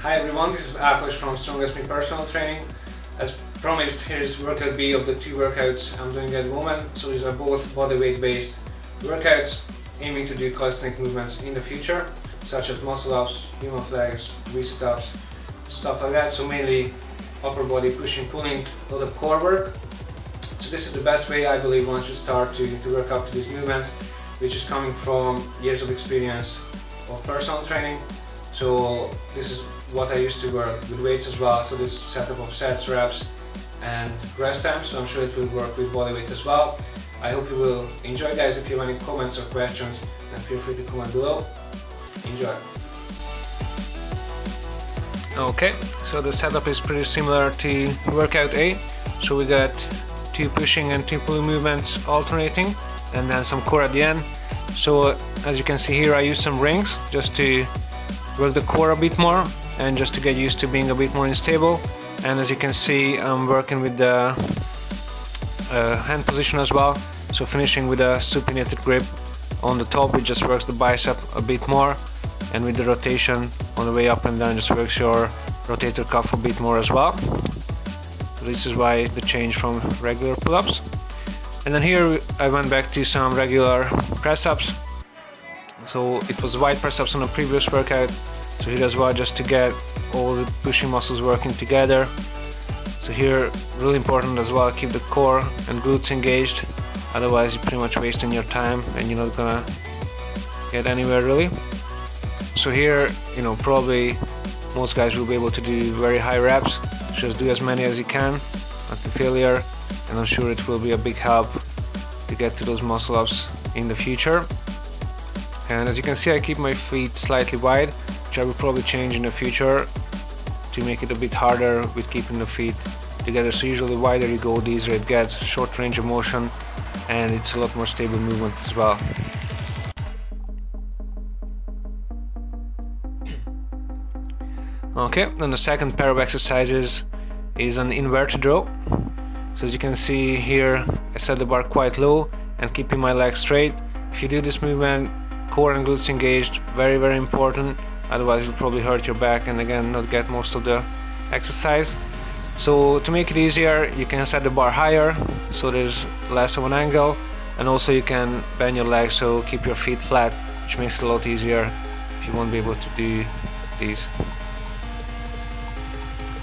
Hi everyone, this is Ákos from Strongest Me Personal Training. As promised, here's workout B of the two workouts I'm doing at the moment. So these are both bodyweight based workouts aiming to do calisthenic movements in the future, such as muscle ups, human flags, V-sit ups, stuff like that. So mainly upper body pushing, pulling, a lot of core work. So this is the best way I believe one should start to work up to these movements, which is coming from years of experience of personal training. So this is what I used to work with weights as well. So this setup of sets, reps and rest times. So I'm sure it will work with bodyweight as well. I hope you will enjoy, guys. If you have any comments or questions, then feel free to comment below. Enjoy. Okay, so the setup is pretty similar to workout A. So we got 2 pushing and 2 pulling movements alternating, and then some core at the end. So as you can see here, I use some rings just to work the core a bit more and just to get used to being a bit more unstable. And as you can see, I'm working with the hand position as well, so finishing with a supinated grip on the top, which just works the bicep a bit more, and with the rotation on the way up and down just works your rotator cuff a bit more as well. So this is why the change from regular pull-ups. And then here I went back to some regular press-ups. So it was wide press-ups on a previous workout, so here as well, just to get all the pushing muscles working together. So here, really important as well, keep the core and glutes engaged, otherwise you're pretty much wasting your time and you're not gonna get anywhere really. So here, probably most guys will be able to do very high reps, just do as many as you can until failure, and I'm sure it will be a big help to get to those muscle ups in the future. And as you can see, I keep my feet slightly wide, which I will probably change in the future to make it a bit harder with keeping the feet together. So usually the wider you go, the easier it gets, short range of motion, and it's a lot more stable movement as well. Okay, then the second pair of exercises is an inverted row. So as you can see here, I set the bar quite low and keeping my legs straight. If you do this movement, core and glutes engaged, very very important, otherwise you'll probably hurt your back and again not get most of the exercise. So to make it easier, you can set the bar higher so there's less of an angle, and also you can bend your legs, so keep your feet flat, which makes it a lot easier if you won't be able to do these.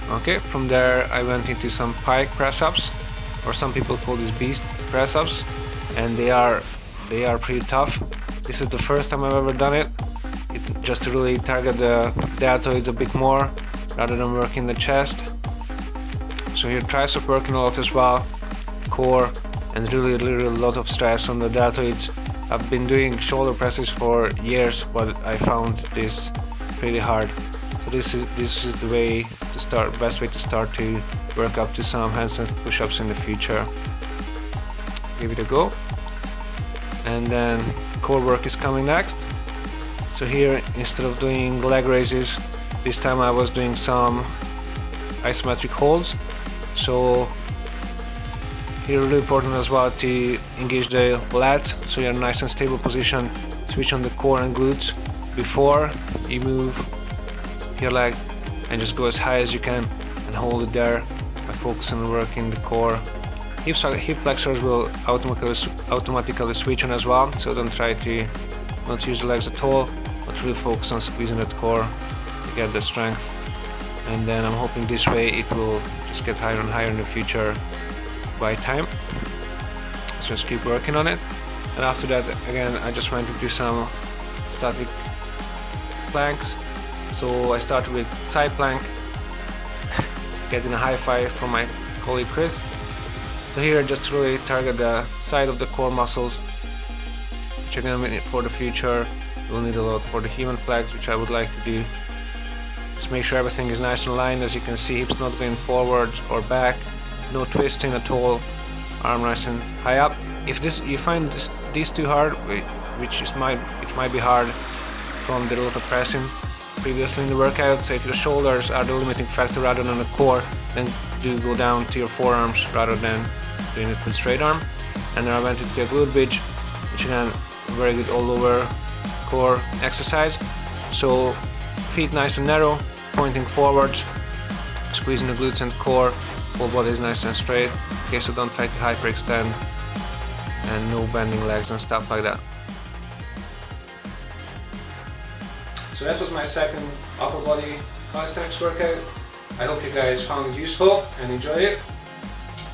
Okay, from there I went into some Pike Press Ups, or some people call these Beast Press Ups, and they are pretty tough. This is the first time I've ever done it, just to really target the deltoids a bit more rather than working the chest. So here tricep working a lot as well, core, and really a lot of stress on the deltoids. I've been doing shoulder presses for years, but I found this pretty hard. So this is the way to start, best way to start to work up to some handstand push-ups in the future. Give it a go. And then core work is coming next. So here, instead of doing leg raises, this time I was doing some isometric holds. So here really important as well to engage the lats, so you're in a nice and stable position. Switch on the core and glutes before you move your leg, and just go as high as you can and hold it there by focusing on working the core. Hip flexors will automatically switch on as well, so don't try to not use the legs at all, but really focus on squeezing that core to get the strength. And then I'm hoping this way it will just get higher and higher in the future by time. So just keep working on it. And after that, again, I just went into some static planks. So I started with side plank, getting a high five from my colleague Chris. So here, just to really target the side of the core muscles, which again for the future we'll need a lot for the human flags, which I would like to do. Just make sure everything is nice and aligned. As you can see, hips not going forward or back, no twisting at all, arm nice and high up. If you find these too hard, which might be hard from the lot of pressing previously in the workout, so if your shoulders are the limiting factor rather than the core, then do go down to your forearms rather than doing it with straight arm. And then I went into a glute bridge, which again very good all over core exercise. So feet nice and narrow, pointing forwards, squeezing the glutes and core. Whole body is nice and straight, in case you don't try to hyperextend, and no bending legs and stuff like that. So that was my second upper body calisthenics workout. I hope you guys found it useful and enjoyed it.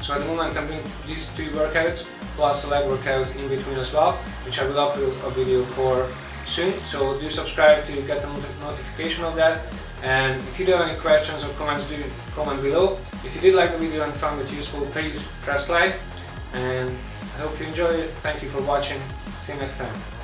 So at the moment I'm doing these 2 workouts plus a leg workout in between as well, which I will upload a video for soon. So do subscribe to get the notification of that. And if you do have any questions or comments, do comment below. If you did like the video and found it useful, please press like. And I hope you enjoyed it. Thank you for watching. See you next time.